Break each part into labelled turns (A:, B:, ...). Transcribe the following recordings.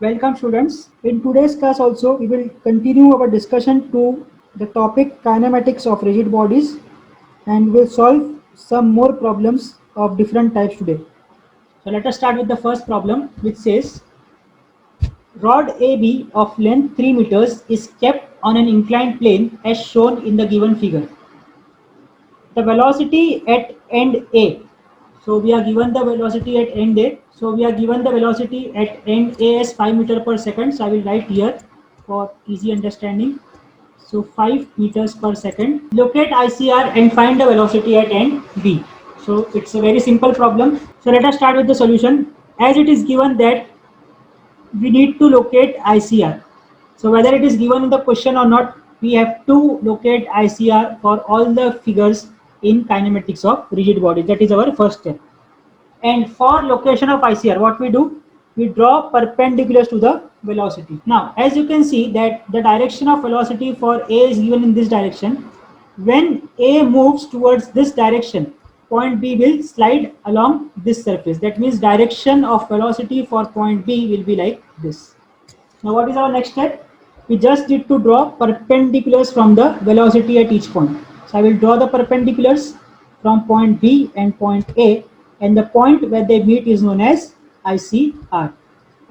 A: Welcome students. In today's class also we will continue our discussion to the topic kinematics of rigid bodies and we will solve some more problems of different types today. So let us start with the first problem which says rod AB of length 3 meters is kept on an inclined plane as shown in the given figure. The velocity at end A. So we are given the velocity at end A. So we are given the velocity at end A as 5 meter per second. So I will write here for easy understanding. So 5 meters per second. Locate ICR and find the velocity at end B. So it's a very simple problem. So let us start with the solution. As it is given that we need to locate ICR. So whether it is given in the question or not, we have to locate ICR for all the figures in kinematics of rigid bodies. That is our first step. And for location of ICR, what we do? We draw perpendiculars to the velocity. Now, as you can see that the direction of velocity for A is given in this direction. When A moves towards this direction, point B will slide along this surface. That means direction of velocity for point B will be like this. Now what is our next step? We just need to draw perpendiculars from the velocity at each point. So I will draw the perpendiculars from point B and point A, and the point where they meet is known as ICR.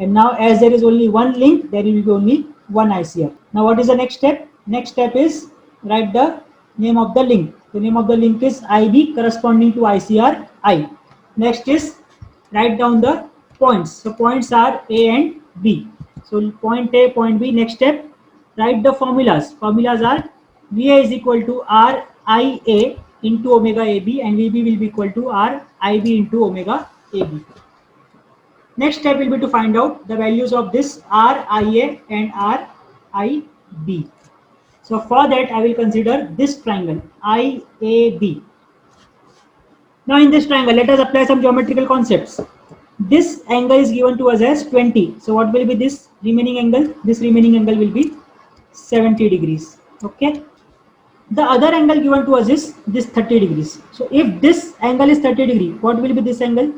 A: And now as there is only one link, there will be only one ICR. Now what is the next step? Next step is write the name of the link. The name of the link is IB corresponding to ICR I. Next is write down the points. So points are A and B. So point A, point B. Next step, write the formulas. Formulas are VA is equal to RIA into omega AB and VB will be equal to RIB into omega AB. Next step will be to find out the values of this RIA and RIB. So for that I will consider this triangle IAB. Now in this triangle, let us apply some geometrical concepts. This angle is given to us as 20. So what will be this remaining angle? This remaining angle will be 70 degrees. Okay. The other angle given to us is this 30 degrees. So if this angle is 30 degree, what will be this angle?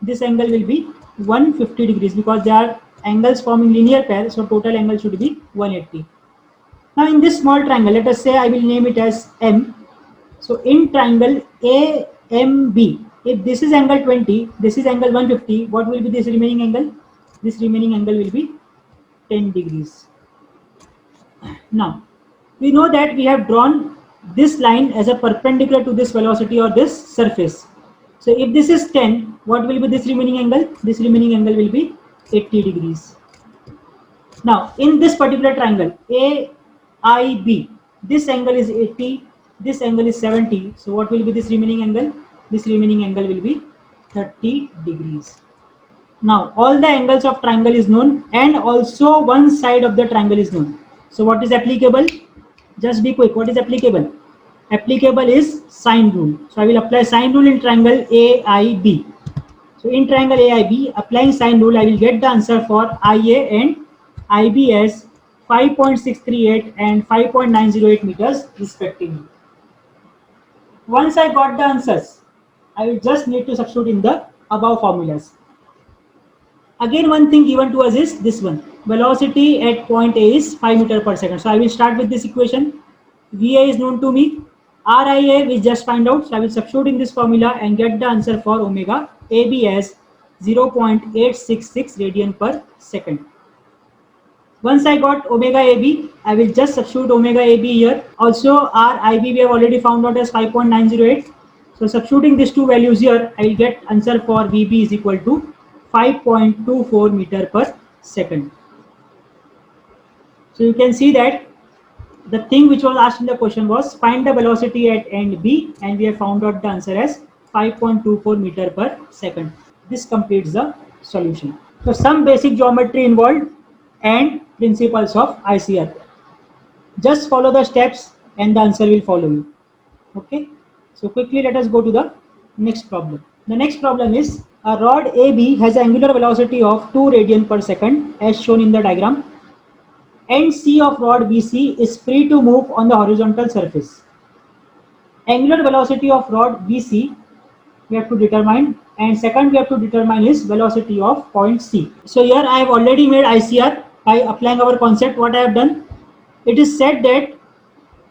A: This angle will be 150 degrees because they are angles forming linear pair. So total angle should be 180. Now in this small triangle, let us say I will name it as M. So in triangle AMB, if this is angle 20, this is angle 150, what will be this remaining angle? This remaining angle will be 10 degrees. Now, we know that we have drawn this line as a perpendicular to this velocity or this surface. So if this is 10, what will be this remaining angle? This remaining angle will be 80 degrees. Now, in this particular triangle, AIB, this angle is 80, this angle is 70. So what will be this remaining angle? This remaining angle will be 30 degrees. Now all the angles of triangle is known and also one side of the triangle is known. So what is applicable? Just be quick. What is applicable? Applicable is sine rule. So I will apply sine rule in triangle AIB. So in triangle AIB, applying sine rule, I will get the answer for IA and IB as 5.638 and 5.908 meters respectively. Once I got the answers, I will just need to substitute in the above formulas. Again, one thing given to us is this one. Velocity at point A is 5 meter per second. So I will start with this equation. VA is known to me. RIA we just find out. So I will substitute in this formula and get the answer for omega AB as 0.866 radian per second. Once I got omega AB, I will just substitute omega AB here. Also RIB we have already found out as 5.908. So substituting these two values here, I will get answer for VB is equal to 5.24 meter per second. So you can see that the thing which was asked in the question was find the velocity at end B and we have found out the answer as 5.24 meter per second. This completes the solution. So some basic geometry involved and principles of ICR. Just follow the steps and the answer will follow you. Okay. So quickly let us go to the next problem. The next problem is a rod AB has angular velocity of 2 radian per second as shown in the diagram. End C of rod BC is free to move on the horizontal surface. Angular velocity of rod BC we have to determine and second we have to determine is velocity of point C. So here I have already made ICR by applying our concept. What I have done, it is said that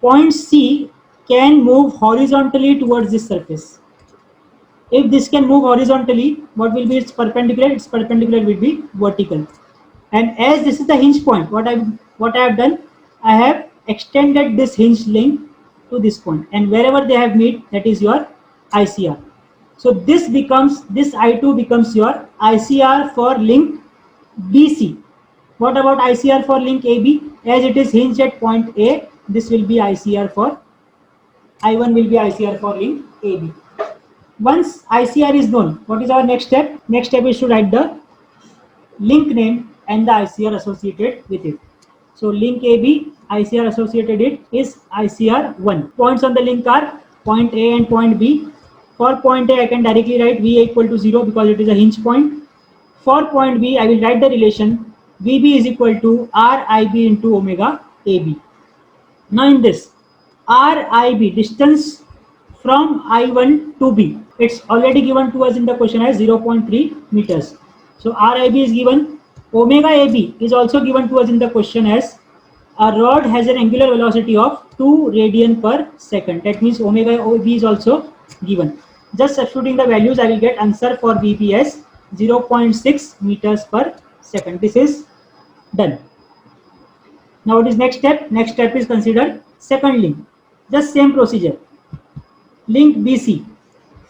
A: point C can move horizontally towards this surface. If this can move horizontally, what will be its perpendicular? Its perpendicular will be vertical. And as this is the hinge point, what I have done, I have extended this hinge link to this point, and wherever they have meet, that is your ICR. So this I2 becomes your ICR for link BC. What about ICR for link AB? As it is hinged at point A, this will be ICR for I1 will be ICR for link AB. Once ICR is known, what is our next step? Next step is to write the link name and the ICR associated with it. So link AB, ICR associated it is ICR1. Points on the link are point A and point B. For point A, I can directly write V equal to 0 because it is a hinge point. For point B, I will write the relation VB is equal to RIB into omega AB. Now in this, RIB, distance from I1 to B, it's already given to us in the question as 0.3 meters. So RIB is given. Omega AB is also given to us in the question as a rod has an angular velocity of 2 radian per second. That means omega AB is also given. Just substituting the values, I will get answer for VB as 0.6 meters per second. This is done. Now what is next step? Next step is consider second link. Just same procedure. Link BC.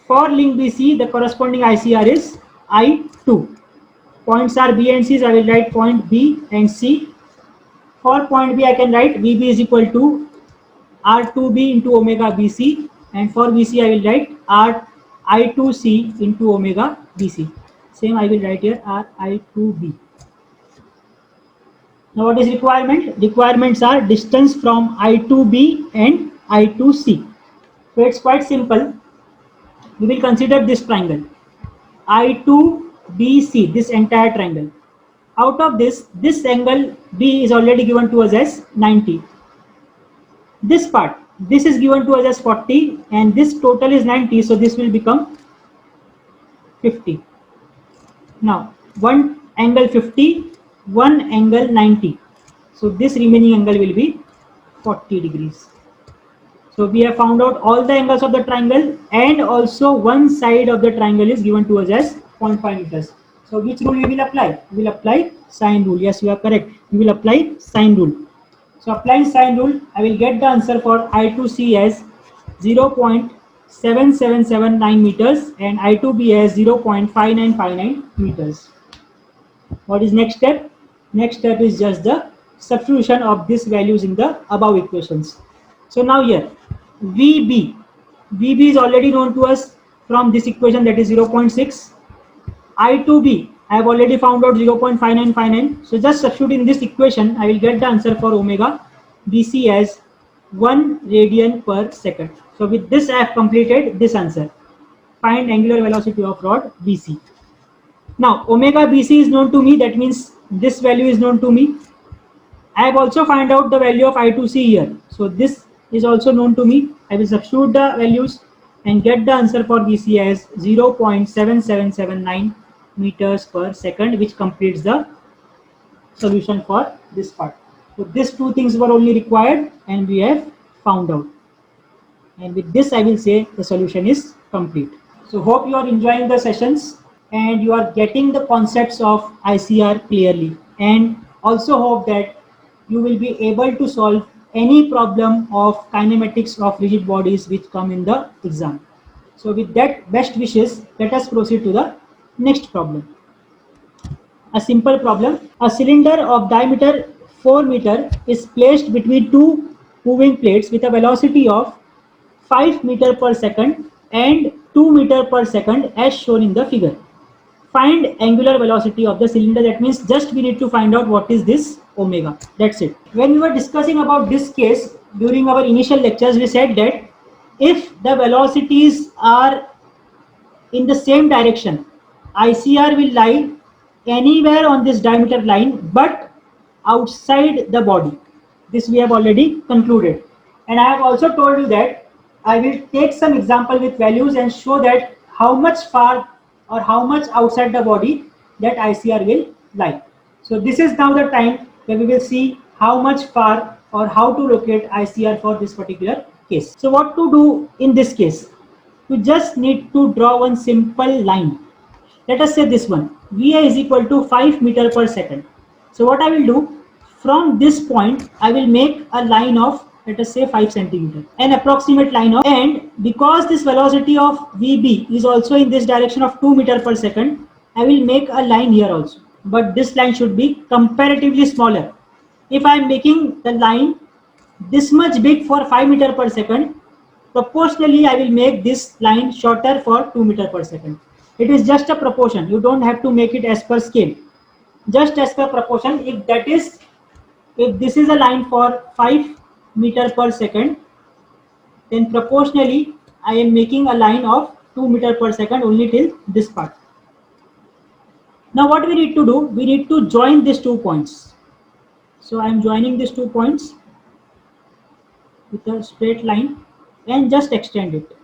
A: For link BC, the corresponding ICR is I2. Points are B and C, so I will write point B and C. For point B, I can write VB is equal to R2B into omega BC, and for BC, I will write I2C into omega BC. Same I will write here RI2B. Now what is requirement? Requirements are distance from I2B and I2C. So it's quite simple. We will consider this triangle I2BC, this entire triangle. Out of this angle B is already given to us as 90. This part, this is given to us as 40, and this total is 90, so this will become 50. Now one angle 50, one angle 90. So this remaining angle will be 40 degrees. So we have found out all the angles of the triangle, and also one side of the triangle is given to us as 0.5 meters. So which rule we will apply? We will apply sine rule. Yes, you are correct. We will apply sine rule. So applying sine rule, I will get the answer for I2C as 0.7779 meters and I2B as 0.5959 meters. What is next step? Next step is just the substitution of these values in the above equations. So now here, VB is already known to us from this equation, that is 0.6. I2B, I have already found out 0.5959. So just substitute in this equation, I will get the answer for omega BC as 1 radian per second. So with this I have completed this answer. Find angular velocity of rod BC. Now omega BC is known to me, that means this value is known to me. I have also found out the value of I2C here. So this is also known to me. I will substitute the values and get the answer for BC as 0.7779 meters per second, which completes the solution for this part. So these two things were only required and we have found out. And with this I will say the solution is complete. So hope you are enjoying the sessions and you are getting the concepts of ICR clearly, and also hope that you will be able to solve any problem of kinematics of rigid bodies which come in the exam. So with that, best wishes, let us proceed to the next problem. A simple problem. A cylinder of diameter 4 meter is placed between two moving plates with a velocity of 5 meter per second and 2 meter per second as shown in the figure. Find angular velocity of the cylinder. That means just we need to find out what is this omega. That's it. When we were discussing about this case during our initial lectures, we said that if the velocities are in the same direction, ICR will lie anywhere on this diameter line but outside the body. This we have already concluded. And I have also told you that I will take some example with values and show that how much far or how much outside the body that ICR will lie. So this is now the time where we will see how much far or how to locate ICR for this particular case. So what to do in this case? You just need to draw one simple line. Let us say this one, VA is equal to 5 meter per second. So what I will do, from this point, I will make a line of, let us say 5 centimeter, an approximate line of, and because this velocity of VB is also in this direction of 2 meter per second, I will make a line here also. But this line should be comparatively smaller. If I am making the line this much big for 5 meter per second, proportionally I will make this line shorter for 2 meter per second. It is just a proportion. You don't have to make it as per scale. Just as per proportion. If this is a line for 5 meter per second, then proportionally I am making a line of 2 meter per second only till this part. Now what we need to do, we need to join these 2 points. So I am joining these 2 points with a straight line and just extend it.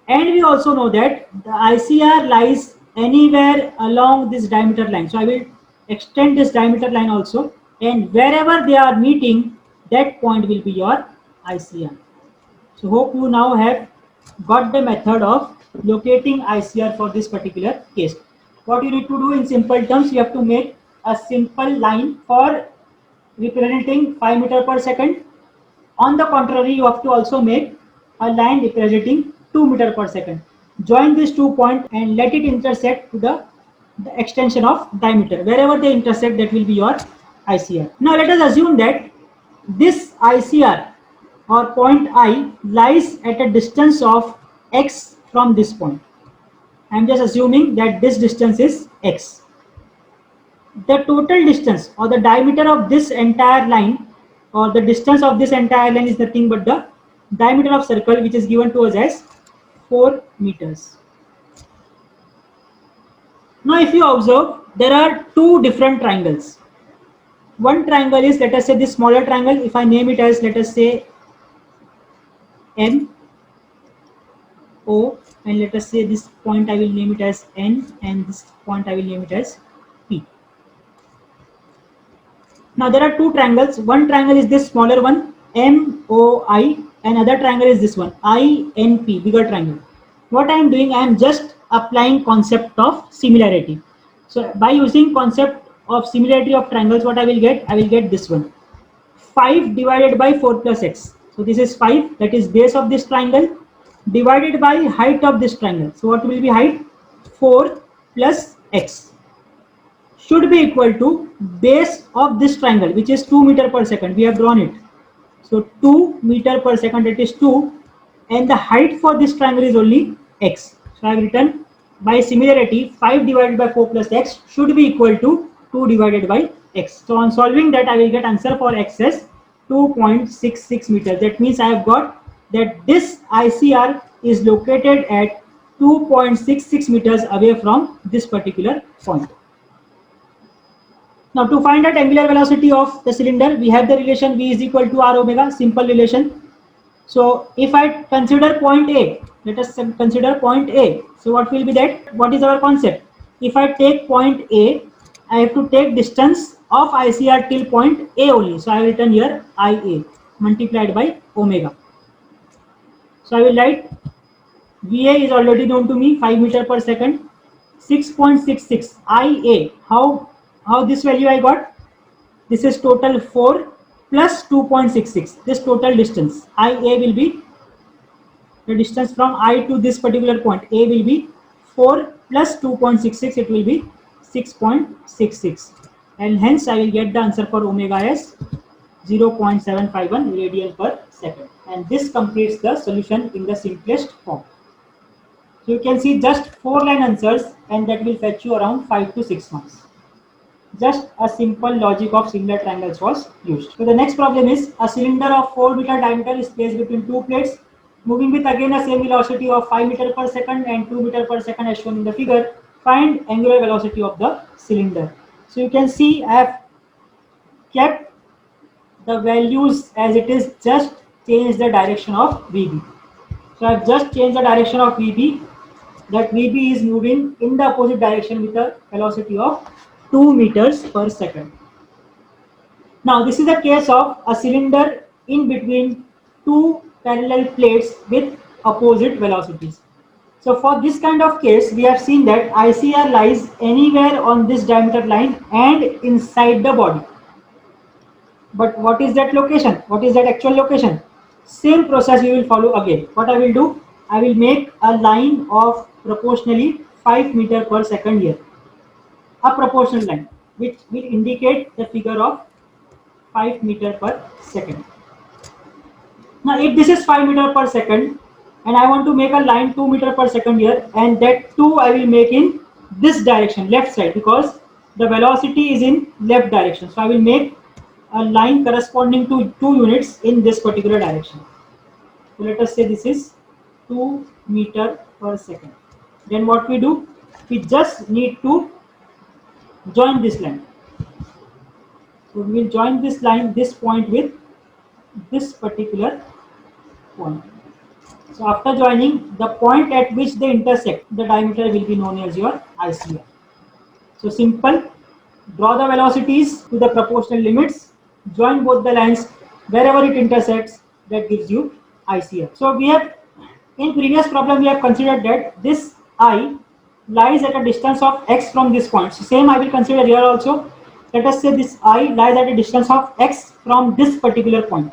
A: And we also know that the ICR lies anywhere along this diameter line. So I will extend this diameter line also, and wherever they are meeting, that point will be your ICR. So hope you now have got the method of locating ICR for this particular case. What you need to do in simple terms, you have to make a simple line for representing 5 meter per second. On the contrary, you have to also make a line representing 2 meter per second. Join these 2 points and let it intersect to the extension of diameter. Wherever they intersect, that will be your ICR. Now let us assume that this ICR or point I lies at a distance of x from this point. I am just assuming that this distance is x. The total distance or the diameter of this entire line or the distance of this entire line is nothing but the diameter of circle, which is given to us as 4 meters. Now if you observe, there are 2 different triangles. One triangle is, let us say, this smaller triangle. If I name it as, let us say, M O, and let us say this point I will name it as N, and this point I will name it as P. Now there are 2 triangles. One triangle is this smaller one, MOI, and other triangle is this one, INP, bigger triangle. What I am doing, I am just applying concept of similarity. So by using concept of similarity of triangles, what I will get? I will get this one, 5 divided by 4 plus x. So this is 5, that is base of this triangle, divided by height of this triangle. So what will be height? 4 plus x should be equal to base of this triangle, which is 2 meter per second. We have drawn it. So 2 meter per second, that is 2, and the height for this triangle is only x. So I have written, by similarity, 5 divided by 4 plus x should be equal to 2 divided by x. So on solving that, I will get answer for x as 2.66 meters. That means I have got that this ICR is located at 2.66 meters away from this particular point. Now to find out angular velocity of the cylinder, we have the relation V is equal to R omega, simple relation. So if I consider point A, let us consider point A. So what will be that? What is our concept? If I take point A, I have to take distance of ICR till point A only. So I will written here IA multiplied by omega. So I will write VA is already known to me, 5 meter per second, 6.66 IA. How this value I got? This is total 4 plus 2.66. This total distance IA will be the distance from I to this particular point. A will be 4 plus 2.66. It will be 6.66, and hence I will get the answer for omega as 0.751 radian per second. And this completes the solution in the simplest form. So you can see just 4-line answers, and that will fetch you around 5 to 6 marks. Just a simple logic of similar triangles was used. So the next problem is, a cylinder of 4 meter diameter is placed between 2 plates, moving with again the same velocity of 5 meter per second and 2 meter per second as shown in the figure. Find angular velocity of the cylinder. So you can see I have kept the values as it is, just change the direction of VB. So I have just changed the direction of VB. that Vb is moving in the opposite direction with a velocity of 2 meters per second. Now this is a case of a cylinder in between two parallel plates with opposite velocities. So for this kind of case, we have seen that ICR lies anywhere on this diameter line and inside the body. But what is that location? What is that actual location? Same process we will follow again. What I will do? I will make a line of proportionally 5 meter per second here. A proportional line which will indicate the figure of 5 meter per second. Now if this is 5 meter per second and I want to make a line 2 meter per second here, and that 2 I will make in this direction, left side, because the velocity is in left direction. So I will make a line corresponding to 2 units in this particular direction. So let us say this is 2 meter per second. Then what we do? We just need to join this line. So we will join this line, this point with this particular point. So after joining, the point at which they intersect, the diameter will be known as your ICR. So simple, draw the velocities to the proportional limits, join both the lines, wherever it intersects, that gives you ICR. So we have, in previous problem we have considered that this I lies at a distance of x from this point. So same I will consider here also. Let us say this I lies at a distance of x from this particular point.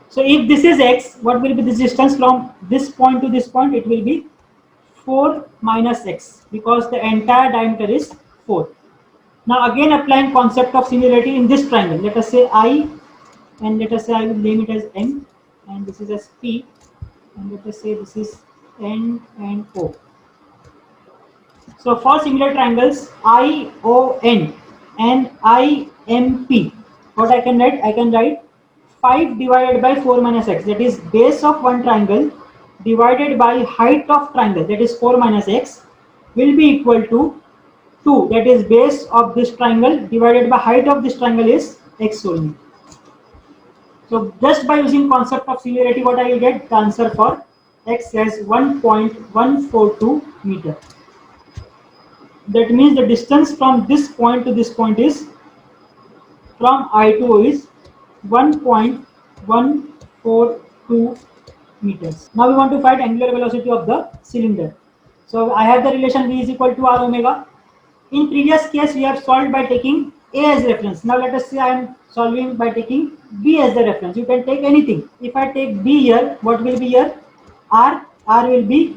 A: So if this is x, what will be this distance from this point to this point? It will be 4 minus x, because the entire diameter is 4. Now again applying concept of similarity in this triangle. Let us say I, and let us say I will name it as N, and this is as P, and let us say this is N and O. So for similar triangles ION and IMP, what I can write? I can write 5 divided by 4 minus x, that is base of one triangle divided by height of triangle, that is 4 minus x, will be equal to 2, that is base of this triangle divided by height of this triangle is x only. So just by using concept of similarity, what I will get? The answer for x as 1.142 meter. That means the distance from this point to this point is, from I to O, is 1.142 meters. Now we want to find angular velocity of the cylinder. So I have the relation V is equal to R omega. In previous case we have solved by taking A as reference. Now let us say I am solving by taking B as the reference. You can take anything. If I take B here, what will be here? R will be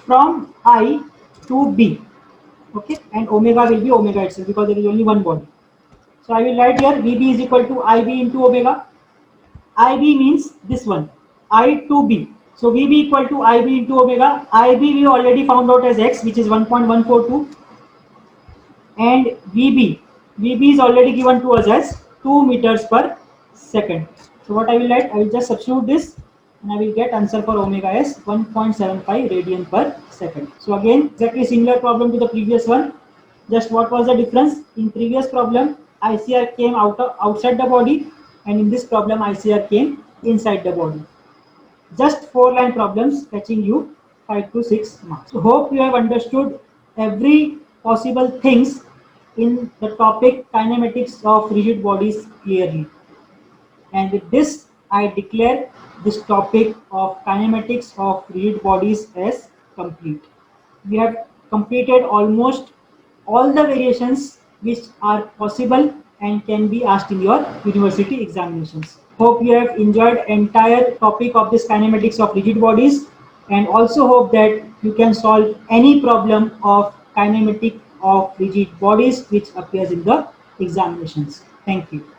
A: from I to B. Okay, and omega will be omega itself, because there is only one body. So I will write here Vb is equal to Ib into omega. Ib means this one, I to B. So Vb equal to Ib into omega. Ib we already found out as x, which is 1.142, and Vb is already given to us as 2 meters per second. So what I will write? I will just substitute this, and I will get answer for omega as 1.75 radian per second. So again, exactly similar problem to the previous one. Just what was the difference? In previous problem, ICR came outside the body, and in this problem, ICR came inside the body. Just 4 line problems, fetching you 5 to 6 marks. So hope you have understood every possible things in the topic kinematics of rigid bodies clearly. And with this, I declare this topic of kinematics of rigid bodies as complete. We have completed almost all the variations which are possible and can be asked in your university examinations. Hope you have enjoyed entire topic of this kinematics of rigid bodies, and also hope that you can solve any problem of kinematic of rigid bodies which appears in the examinations. Thank you.